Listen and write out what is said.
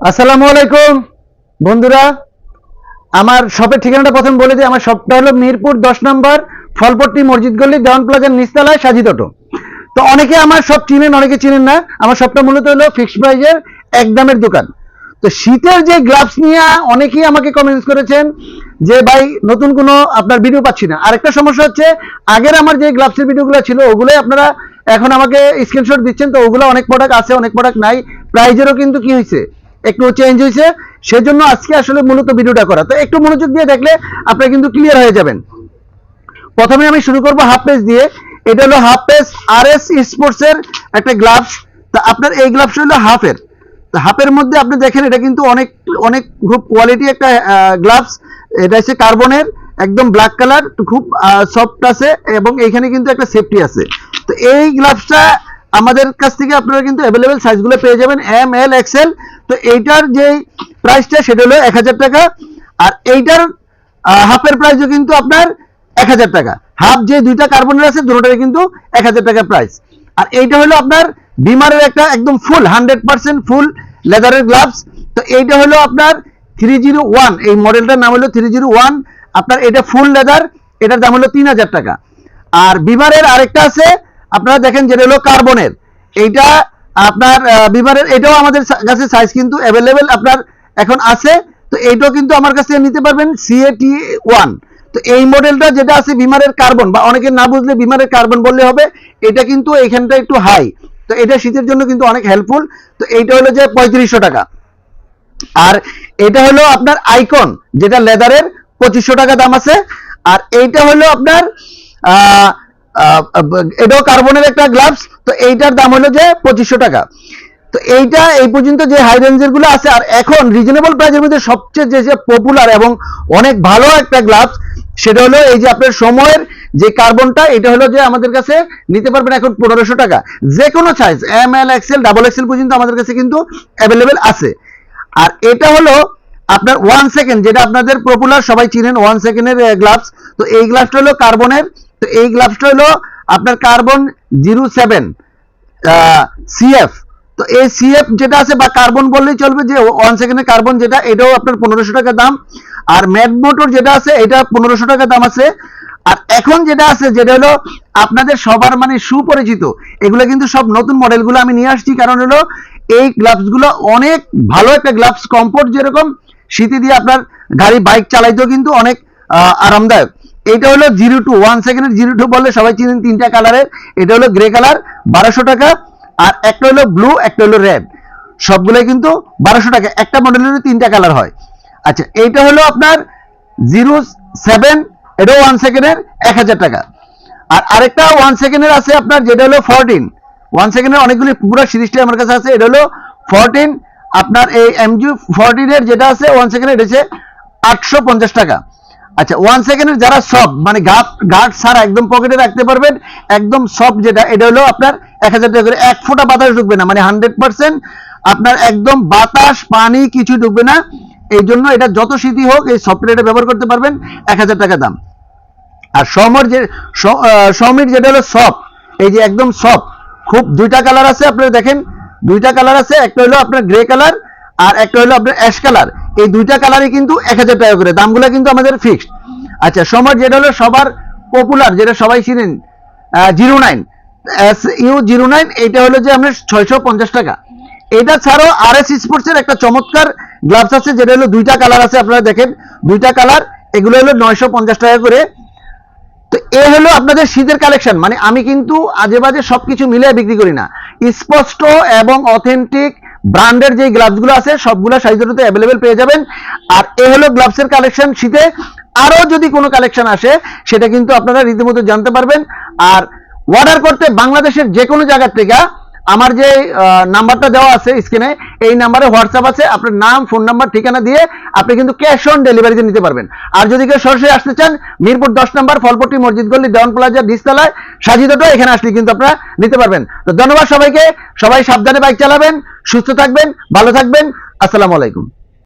আসসালামু আলাইকুম বন্ধুরা, আমার শপের ঠিকানাটা প্রথম বলে দিই। আমার শপটা হলো মিরপুর 10 নম্বর ফলপট্টি মসজিদ গলি দেওয়ান প্লাজার নিচতলায় সাজিদ অটো। তো অনেকে আমার শপ চিনেন, অনেকে চিনেন না। আমার শপটা মূলত হলো ফিক্সড প্রাইজের একদমের দোকান। তো শীতের যে গ্লাভস নিয়ে অনেকেই আমাকে কমেন্টস করেছেন যে ভাই নতুন কোনো আপনার ভিডিও পাচ্ছি না। আরেকটা সমস্যা হচ্ছে, আগের আমার যে গ্লাভসের ভিডিওগুলো ছিল ওগুলোই আপনারা এখন আমাকে স্ক্রিনশট দিচ্ছেন। তো ওগুলো অনেক প্রোডাক্ট আছে, অনেক প্রোডাক্ট নাই, প্রাইজেরও কিন্তু কি হয়েছে, একটু চেঞ্জ হয়েছে। সেজন্য আজকে আসলে মূলত ভিডিওটা করা। তো একটু মনোযোগ দিয়ে দেখলে আপনারা কিন্তু ক্লিয়ার হয়ে যাবেন। প্রথমে আমি শুরু করব হাফ পেজ দিয়ে। এটা হলো হাফ পেজ আরএস স্পোর্টস এর একটা গ্লাভস। তা আপনার এই গ্লাভস হলো হাফের। তো হাফের মধ্যে আপনি দেখেন এটা কিন্তু অনেক অনেক খুব কোয়ালিটি একটা গ্লাভস। এটা হচ্ছে কার্বনের, একদম ব্ল্যাক কালার, খুব সফট আছে এবং এখানে কিন্তু একটা সেফটি আছে। তো এই গ্লাভসটা আমাদের কাছ থেকে আপনারা কিন্তু অ্যাভেলেবেল সাইজগুলো পেয়ে যাবেন, এম এল এক্সেল। তো এইটার যে প্রাইসটা সেটা হলো 1000 টাকা। আর এইটার হাফের প্রাইসও কিন্তু আপনার 1000 টাকা। হাফ যে দুইটা কার্বনের আছে দুটোটারই কিন্তু 1000 টাকা প্রাইস। আর এইটা হলো আপনার বিমারের একটা একদম ফুল 100% ফুল লেদারের গ্লাভস। তো এইটা হলো আপনার 301, এই মডেলটার নাম হলো 301। আপনার এটা ফুল লেদার, এটার দাম হলো 3000 টাকা। আর বিমারের আরেকটা আছে আপনারা দেখেন যেটা হলো কার্বনের। এইটা আপনার বিমারের, এটাও আমাদের কাছে সাইজ কিন্তু অ্যাভেলেবেল আপনার এখন আছে। তো এইটাও কিন্তু আমার কাছে নিতে পারবেন, CAT1। তো এই মডেলটা যেটা আছে বিমারের কার্বন, বা অনেকে না বুঝলে বিমারের কার্বন বললে হবে, এটা কিন্তু এইখানটা একটু হাই। তো এটা শীতের জন্য কিন্তু অনেক হেল্পফুল। তো এইটা হলো যে 3500 টাকা। আর এটা হলো আপনার আইকন, যেটা লেদারের, 2500 টাকা দাম আছে। আর এইটা হলো আপনার এটাও কার্বনের একটা গ্লাভস। তো এইটার দাম হলো যে 2500 টাকা। তো এইটা এই পর্যন্ত যে হাই রেঞ্জের গুলো আছে। আর এখন রিজনেবল প্রাইসের মধ্যে সবচেয়ে যে পপুলার এবং অনেক ভালো একটা গ্লাভস, সেটা হলো এই যে আপনার সময়ের যে কার্বনটা। এটা হলো যে আমাদের কাছে নিতে পারবেন এখন 1500 টাকা। যে কোনো size M L XL double XL পর্যন্ত আমাদের কাছে কিন্তু অ্যাভেলেবেল আছে। আর এটা হলো আপনার 1 সেকেন্ড, যেটা আপনাদের পপুলার, সবাই চিনেন 1 সেকেন্ডের গ্লাভস। তো এই গ্লাভসটা হলো কার্বনের। তো এই গ্লাভসটা হলো আপনার কার্বন 07 CF। তো এই CF যেটা আছে, বা কার্বন বললেই চলবে, যে 1 সেকেন্ডের কার্বন যেটা, এটাও আপনার 1500 টাকা দাম। আর ম্যাট মোটর যেটা আছে এটা 1500 টাকা দাম আছে। আর এখন যেটা আছে যেটা হলো আপনাদের সবার মানে সুপরিচিত, এগুলো কিন্তু সব নতুন মডেলগুলো আমি নিয়ে আসছি। কারণ হলো এই গ্লাভস গুলো অনেক ভালো একটা গ্লাভস, কমফোর্ট, যেরকম শীতে দিয়ে আপনার গাড়ি বাইক চালাইতেও কিন্তু অনেক আরামদায়ক। এটা হলো 02, 1 সেকেন্ডের 02 বললে সবাই চিনেন, 3টা কালারের। এটা হলো গ্রে কালার, 1200 টাকা। আর একটা হলো ব্লু, একটা হলো রেড। সবগুলোই কিন্তু 1200 টাকা। একটা মডেলের 3টা কালার হয়। আচ্ছা, এইটা হলো আপনার 07, এটাও 1 সেকেন্ডের 1000 টাকা। আর আরেকটা 1 সেকেন্ডের আছে আপনার, যেটা হলো 14। 1 সেকেন্ডের অনেকগুলি পুরো সিরিজটাই আমার কাছে আছে। এটা হলো 14। আপনার এই MG14 এর যেটা আছে 1 সেকেন্ডের, এটা হচ্ছে 850 টাকা। আচ্ছা, 1 সেকেন্ডের যারা সফট, মানে গার্ড ছাড়া একদম পকেটে রাখতে পারবেন, একদম সফট যেটা, এটা হলো আপনার 1000 টাকা করে। 1 ফোঁটা বাতাস ঢুকবে না, মানে 100% আপনার একদম বাতাস পানি কিছু ঢুকবে না। এই জন্য এটা যত শীতই হোক এই সফটওয়্যারটা ব্যবহার করতে পারবেন, 1000 টাকা দাম। আর সমির যেটা হলো সফট, এই যে একদম সফট, খুব দুইটা কালার আছে আপনারা দেখেন, দুইটা কালার আছে। একটা হলো আপনার গ্রে কালার, আর একটা হলো আপনার অ্যাশ কালার। এই দুইটা কালারই কিন্তু 1000 টাকা করে, দামগুলো কিন্তু আমাদের ফিক্সড। আচ্ছা, সমর যেটা হলো সবার পপুলার, যেটা সবাই চিনেন, 09 SU09, এটা হলো যে আপনার 650 টাকা। এটা ছাড়াও RS স্পোর্টস এর একটা চমৎকার গ্লাভস আছে, যেটা হলো দুইটা কালার আছে, আপনারা দেখেন দুইটা কালার, এগুলো হলো 950 টাকা করে। তো এ হলো আপনাদের শীতের কালেকশন। মানে আমি কিন্তু আজে বাজে সবকিছু মিলিয়ে বিক্রি করি না, স্পষ্ট এবং অথেন্টিক ব্র্যান্ডের যে গ্লাভসগুলো আছে সবগুলো সাইজেরতে অ্যাভেলেবেল পেয়ে যাবেন। আর এ হলো গ্লাভসের কালেকশন শীতে। আরো যদি কোনো কালেকশন আসে সেটা কিন্তু আপনারা রীতিমতো জানতে পারবেন। আর অর্ডার করতে বাংলাদেশের যে কোনো জায়গা থেকে আমার যে নাম্বারটা দেওয়া আছে স্ক্রিনে, এই নাম্বারে হোয়াটসঅ্যাপ আছে। আপনার নাম, ফোন নাম্বার, ঠিকানা দিয়ে আপনি কিন্তু ক্যাশ অন ডেলিভারিতে নিতে পারবেন। আর যদি কেউ সরাসরি আসতে চান, মিরপুর 10 নম্বর ফলপট্টি মসজিদ গলি দেওয়ান প্লাজার নিচতলায় সাজিদ অটো, এখানে আসলে কিন্তু আপনারা নিতে পারবেন। তো ধন্যবাদ সবাইকে। সবাই সাবধানে বাইক চালাবেন, সুস্থ থাকবেন, ভালো থাকবেন। আসসালামু আলাইকুম।